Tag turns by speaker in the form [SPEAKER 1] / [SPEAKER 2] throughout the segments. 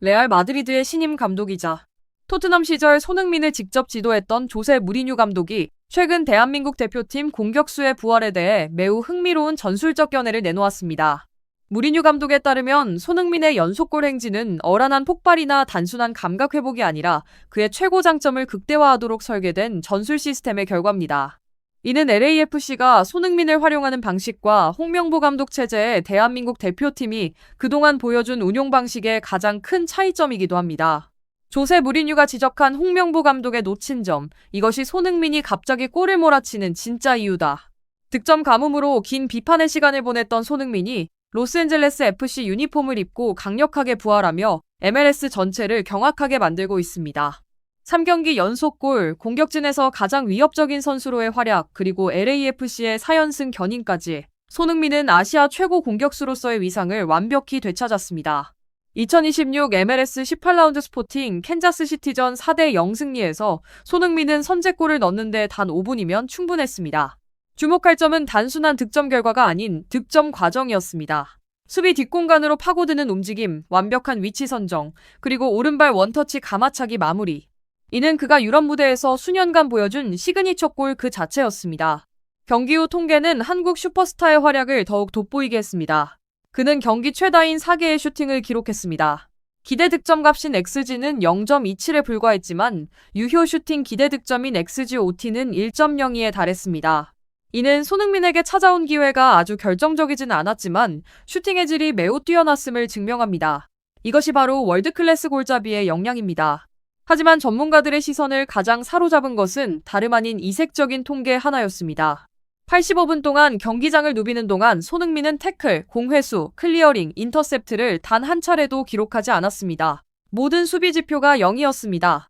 [SPEAKER 1] 레알 마드리드의 신임 감독이자 토트넘 시절 손흥민을 직접 지도했던 조세 무리뉴 감독이 최근 대한민국 대표팀 공격수의 부활에 대해 매우 흥미로운 전술적 견해를 내놓았습니다. 무리뉴 감독에 따르면 손흥민의 연속골 행진은 어란한 폭발이나 단순한 감각 회복이 아니라 그의 최고 장점을 극대화하도록 설계된 전술 시스템의 결과입니다. 이는 LAFC가 손흥민을 활용하는 방식과 홍명보 감독 체제의 대한민국 대표팀이 그동안 보여준 운용 방식의 가장 큰 차이점이기도 합니다. 조세 무리뉴가 지적한 홍명보 감독의 놓친 점, 이것이 손흥민이 갑자기 골을 몰아치는 진짜 이유다. 득점 가뭄으로 긴 비판의 시간을 보냈던 손흥민이 로스앤젤레스 FC 유니폼을 입고 강력하게 부활하며 MLS 전체를 경악하게 만들고 있습니다. 3경기 연속골, 공격진에서 가장 위협적인 선수로의 활약, 그리고 LAFC의 4연승 견인까지 손흥민은 아시아 최고 공격수로서의 위상을 완벽히 되찾았습니다. 2026 MLS 18라운드 스포팅 캔자스 시티전 4대0 승리에서 손흥민은 선제골을 넣는데 단 5분이면 충분했습니다. 주목할 점은 단순한 득점 결과가 아닌 득점 과정이었습니다. 수비 뒷공간으로 파고드는 움직임, 완벽한 위치 선정, 그리고 오른발 원터치 가마차기 마무리. 이는 그가 유럽 무대에서 수년간 보여준 시그니처 골 그 자체였습니다. 경기 후 통계는 한국 슈퍼스타의 활약을 더욱 돋보이게 했습니다. 그는 경기 최다인 4개의 슈팅을 기록했습니다. 기대 득점 값인 XG는 0.27에 불과했지만 유효 슈팅 기대 득점인 XG-OT는 1.02에 달했습니다. 이는 손흥민에게 찾아온 기회가 아주 결정적이지는 않았지만 슈팅의 질이 매우 뛰어났음을 증명합니다. 이것이 바로 월드클래스 골잡이의 역량입니다. 하지만 전문가들의 시선을 가장 사로잡은 것은 다름 아닌 이색적인 통계 하나였습니다. 85분 동안 경기장을 누비는 동안 손흥민은 태클, 공회수, 클리어링, 인터셉트를 단 한 차례도 기록하지 않았습니다. 모든 수비 지표가 0이었습니다.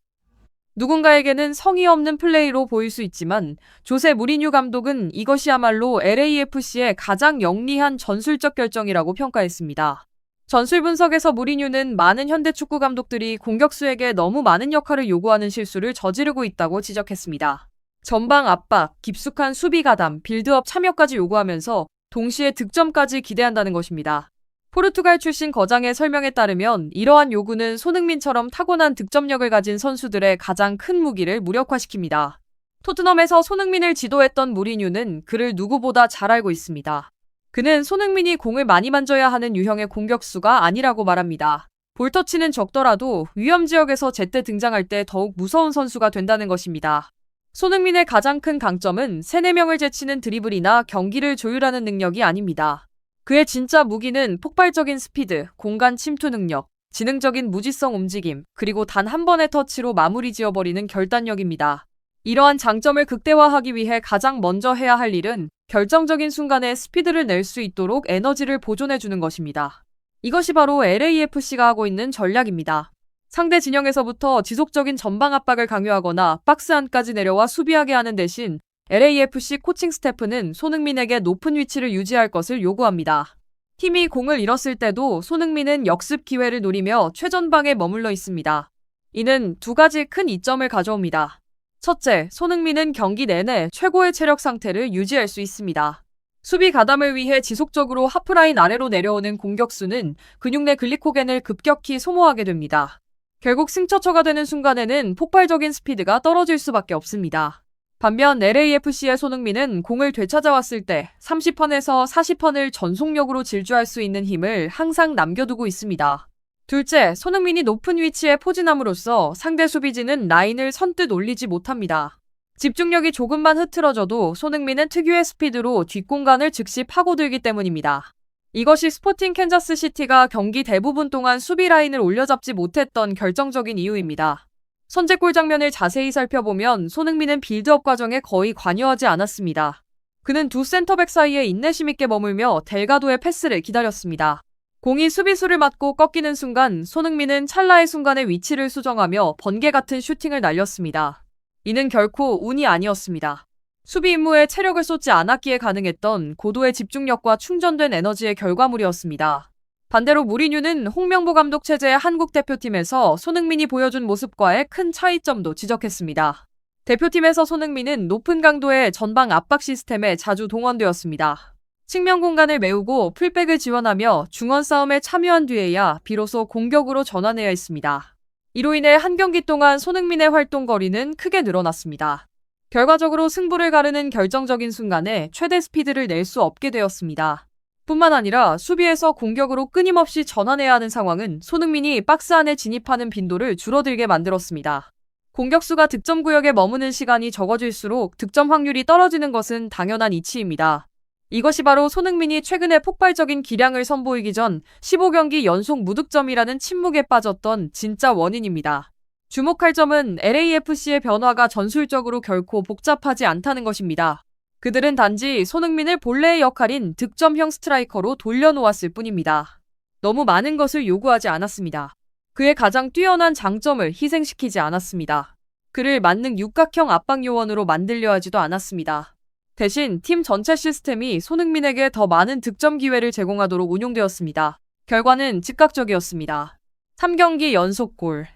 [SPEAKER 1] 누군가에게는 성의 없는 플레이로 보일 수 있지만 조세 무리뉴 감독은 이것이야말로 LAFC의 가장 영리한 전술적 결정이라고 평가했습니다. 전술 분석에서 무리뉴는 많은 현대 축구 감독들이 공격수에게 너무 많은 역할을 요구하는 실수를 저지르고 있다고 지적했습니다. 전방 압박, 깊숙한 수비 가담, 빌드업 참여까지 요구하면서 동시에 득점까지 기대한다는 것입니다. 포르투갈 출신 거장의 설명에 따르면 이러한 요구는 손흥민처럼 타고난 득점력을 가진 선수들의 가장 큰 무기를 무력화시킵니다. 토트넘에서 손흥민을 지도했던 무리뉴는 그를 누구보다 잘 알고 있습니다. 그는 손흥민이 공을 많이 만져야 하는 유형의 공격수가 아니라고 말합니다. 볼터치는 적더라도 위험 지역에서 제때 등장할 때 더욱 무서운 선수가 된다는 것입니다. 손흥민의 가장 큰 강점은 3, 4명을 제치는 드리블이나 경기를 조율하는 능력이 아닙니다. 그의 진짜 무기는 폭발적인 스피드, 공간 침투 능력, 지능적인 무지성 움직임, 그리고 단 한 번의 터치로 마무리 지어버리는 결단력입니다. 이러한 장점을 극대화하기 위해 가장 먼저 해야 할 일은 결정적인 순간에 스피드를 낼 수 있도록 에너지를 보존해주는 것입니다. 이것이 바로 LAFC가 하고 있는 전략입니다. 상대 진영에서부터 지속적인 전방 압박을 강요하거나 박스 안까지 내려와 수비하게 하는 대신 LAFC 코칭 스태프는 손흥민에게 높은 위치를 유지할 것을 요구합니다. 팀이 공을 잃었을 때도 손흥민은 역습 기회를 노리며 최전방에 머물러 있습니다. 이는 두 가지 큰 이점을 가져옵니다. 첫째, 손흥민은 경기 내내 최고의 체력 상태를 유지할 수 있습니다. 수비 가담을 위해 지속적으로 하프라인 아래로 내려오는 공격수는 근육 내 글리코겐을 급격히 소모하게 됩니다. 결국 승처처가 되는 순간에는 폭발적인 스피드가 떨어질 수밖에 없습니다. 반면 LAFC의 손흥민은 공을 되찾아왔을 때 30펀에서 40펀을 전속력으로 질주할 수 있는 힘을 항상 남겨두고 있습니다. 둘째, 손흥민이 높은 위치에 포진함으로써 상대 수비진은 라인을 선뜻 올리지 못합니다. 집중력이 조금만 흐트러져도 손흥민은 특유의 스피드로 뒷공간을 즉시 파고들기 때문입니다. 이것이 스포팅 캔자스 시티가 경기 대부분 동안 수비 라인을 올려잡지 못했던 결정적인 이유입니다. 선제골 장면을 자세히 살펴보면 손흥민은 빌드업 과정에 거의 관여하지 않았습니다. 그는 두 센터백 사이에 인내심 있게 머물며 델가도의 패스를 기다렸습니다. 공이 수비수를 맞고 꺾이는 순간 손흥민은 찰나의 순간에 위치를 수정하며 번개 같은 슈팅을 날렸습니다. 이는 결코 운이 아니었습니다. 수비 임무에 체력을 쏟지 않았기에 가능했던 고도의 집중력과 충전된 에너지의 결과물이었습니다. 반대로 무리뉴는 홍명보 감독 체제의 한국 대표팀에서 손흥민이 보여준 모습과의 큰 차이점도 지적했습니다. 대표팀에서 손흥민은 높은 강도의 전방 압박 시스템에 자주 동원되었습니다. 측면 공간을 메우고 풀백을 지원하며 중원 싸움에 참여한 뒤에야 비로소 공격으로 전환해야 했습니다. 이로 인해 한 경기 동안 손흥민의 활동 거리는 크게 늘어났습니다. 결과적으로 승부를 가르는 결정적인 순간에 최대 스피드를 낼 수 없게 되었습니다. 뿐만 아니라 수비에서 공격으로 끊임없이 전환해야 하는 상황은 손흥민이 박스 안에 진입하는 빈도를 줄어들게 만들었습니다. 공격수가 득점 구역에 머무는 시간이 적어질수록 득점 확률이 떨어지는 것은 당연한 이치입니다. 이것이 바로 손흥민이 최근에 폭발적인 기량을 선보이기 전 15경기 연속 무득점이라는 침묵에 빠졌던 진짜 원인입니다. 주목할 점은 LAFC의 변화가 전술적으로 결코 복잡하지 않다는 것입니다. 그들은 단지 손흥민을 본래의 역할인 득점형 스트라이커로 돌려놓았을 뿐입니다. 너무 많은 것을 요구하지 않았습니다. 그의 가장 뛰어난 장점을 희생시키지 않았습니다. 그를 만능 육각형 압박 요원으로 만들려 하지도 않았습니다. 대신 팀 전체 시스템이 손흥민에게 더 많은 득점 기회를 제공하도록 운용되었습니다. 결과는 즉각적이었습니다. 3경기 연속 골.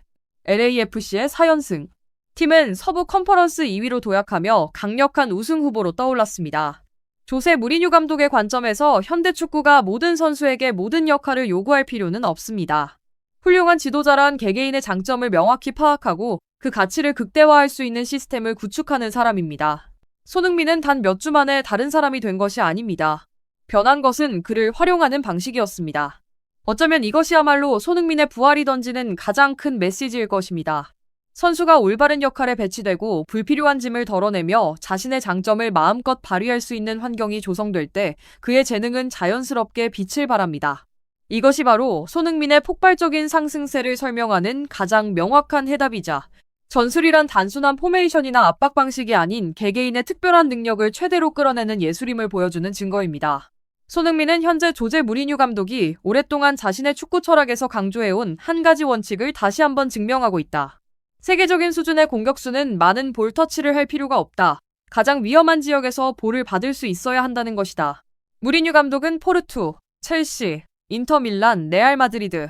[SPEAKER 1] LAFC의 4연승. 팀은 서부 컨퍼런스 2위로 도약하며 강력한 우승 후보로 떠올랐습니다. 조세 무리뉴 감독의 관점에서 현대 축구가 모든 선수에게 모든 역할을 요구할 필요는 없습니다. 훌륭한 지도자란 개개인의 장점을 명확히 파악하고 그 가치를 극대화할 수 있는 시스템을 구축하는 사람입니다. 손흥민은 단 몇 주 만에 다른 사람이 된 것이 아닙니다. 변한 것은 그를 활용하는 방식이었습니다. 어쩌면 이것이야말로 손흥민의 부활이 던지는 가장 큰 메시지일 것입니다. 선수가 올바른 역할에 배치되고 불필요한 짐을 덜어내며 자신의 장점을 마음껏 발휘할 수 있는 환경이 조성될 때 그의 재능은 자연스럽게 빛을 발합니다. 이것이 바로 손흥민의 폭발적인 상승세를 설명하는 가장 명확한 해답이자 전술이란 단순한 포메이션이나 압박 방식이 아닌 개개인의 특별한 능력을 최대로 끌어내는 예술임을 보여주는 증거입니다. 손흥민은 현재 조제 무리뉴 감독이 오랫동안 자신의 축구 철학에서 강조해온 한 가지 원칙을 다시 한번 증명하고 있다. 세계적인 수준의 공격수는 많은 볼 터치를 할 필요가 없다. 가장 위험한 지역에서 볼을 받을 수 있어야 한다는 것이다. 무리뉴 감독은 포르투, 첼시, 인터밀란, 레알 마드리드,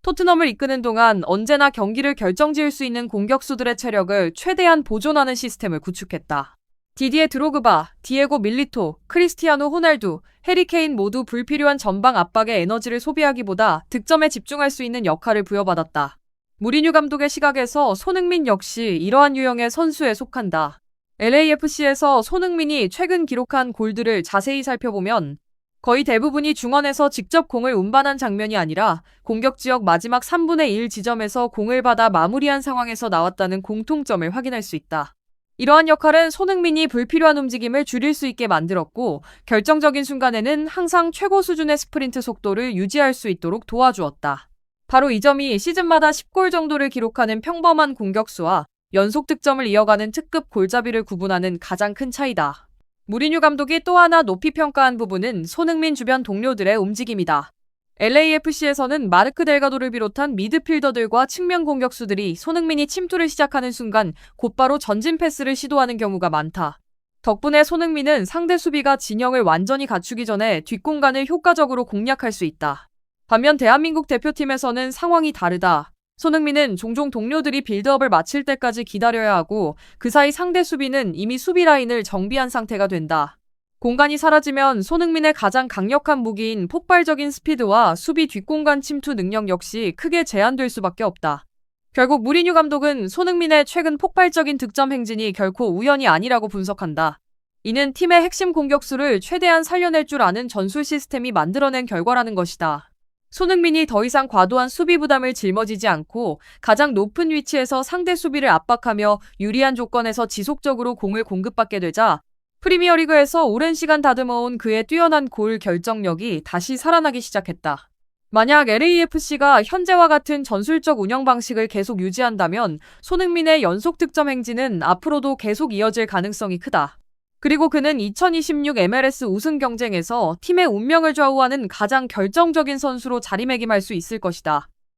[SPEAKER 1] 토트넘을 이끄는 동안 언제나 경기를 결정지을 수 있는 공격수들의 체력을 최대한 보존하는 시스템을 구축했다. 디디에 드로그바, 디에고 밀리토, 크리스티아노 호날두, 해리 케인 모두 불필요한 전방 압박의 에너지를 소비하기보다 득점에 집중할 수 있는 역할을 부여받았다. 무리뉴 감독의 시각에서 손흥민 역시 이러한 유형의 선수에 속한다. LAFC에서 손흥민이 최근 기록한 골들을 자세히 살펴보면 거의 대부분이 중원에서 직접 공을 운반한 장면이 아니라 공격지역 마지막 3분의 1 지점에서 공을 받아 마무리한 상황에서 나왔다는 공통점을 확인할 수 있다. 이러한 역할은 손흥민이 불필요한 움직임을 줄일 수 있게 만들었고 결정적인 순간에는 항상 최고 수준의 스프린트 속도를 유지할 수 있도록 도와주었다. 바로 이 점이 시즌마다 10골 정도를 기록하는 평범한 공격수와 연속 득점을 이어가는 특급 골잡이를 구분하는 가장 큰 차이다. 무리뉴 감독이 또 하나 높이 평가한 부분은 손흥민 주변 동료들의 움직임이다. LAFC에서는 마르크 델가도를 비롯한 미드필더들과 측면 공격수들이 손흥민이 침투를 시작하는 순간 곧바로 전진 패스를 시도하는 경우가 많다. 덕분에 손흥민은 상대 수비가 진영을 완전히 갖추기 전에 뒷공간을 효과적으로 공략할 수 있다. 반면 대한민국 대표팀에서는 상황이 다르다. 손흥민은 종종 동료들이 빌드업을 마칠 때까지 기다려야 하고 그 사이 상대 수비는 이미 수비 라인을 정비한 상태가 된다. 공간이 사라지면 손흥민의 가장 강력한 무기인 폭발적인 스피드와 수비 뒷공간 침투 능력 역시 크게 제한될 수밖에 없다. 결국 무리뉴 감독은 손흥민의 최근 폭발적인 득점 행진이 결코 우연이 아니라고 분석한다. 이는 팀의 핵심 공격수를 최대한 살려낼 줄 아는 전술 시스템이 만들어낸 결과라는 것이다. 손흥민이 더 이상 과도한 수비 부담을 짊어지지 않고 가장 높은 위치에서 상대 수비를 압박하며 유리한 조건에서 지속적으로 공을 공급받게 되자 프리미어리그에서 오랜 시간 다듬어온 그의 뛰어난 골 결정력이 다시 살아나기 시작했다. 만약 LAFC가 현재와 같은 전술적 운영 방식을 계속 유지한다면 손흥민의 연속 득점 행진은 앞으로도 계속 이어질 가능성이 크다. 그리고 그는 2026 MLS 우승 경쟁에서 팀의 운명을 좌우하는 가장 결정적인 선수로 자리매김할 수 있을 것이다.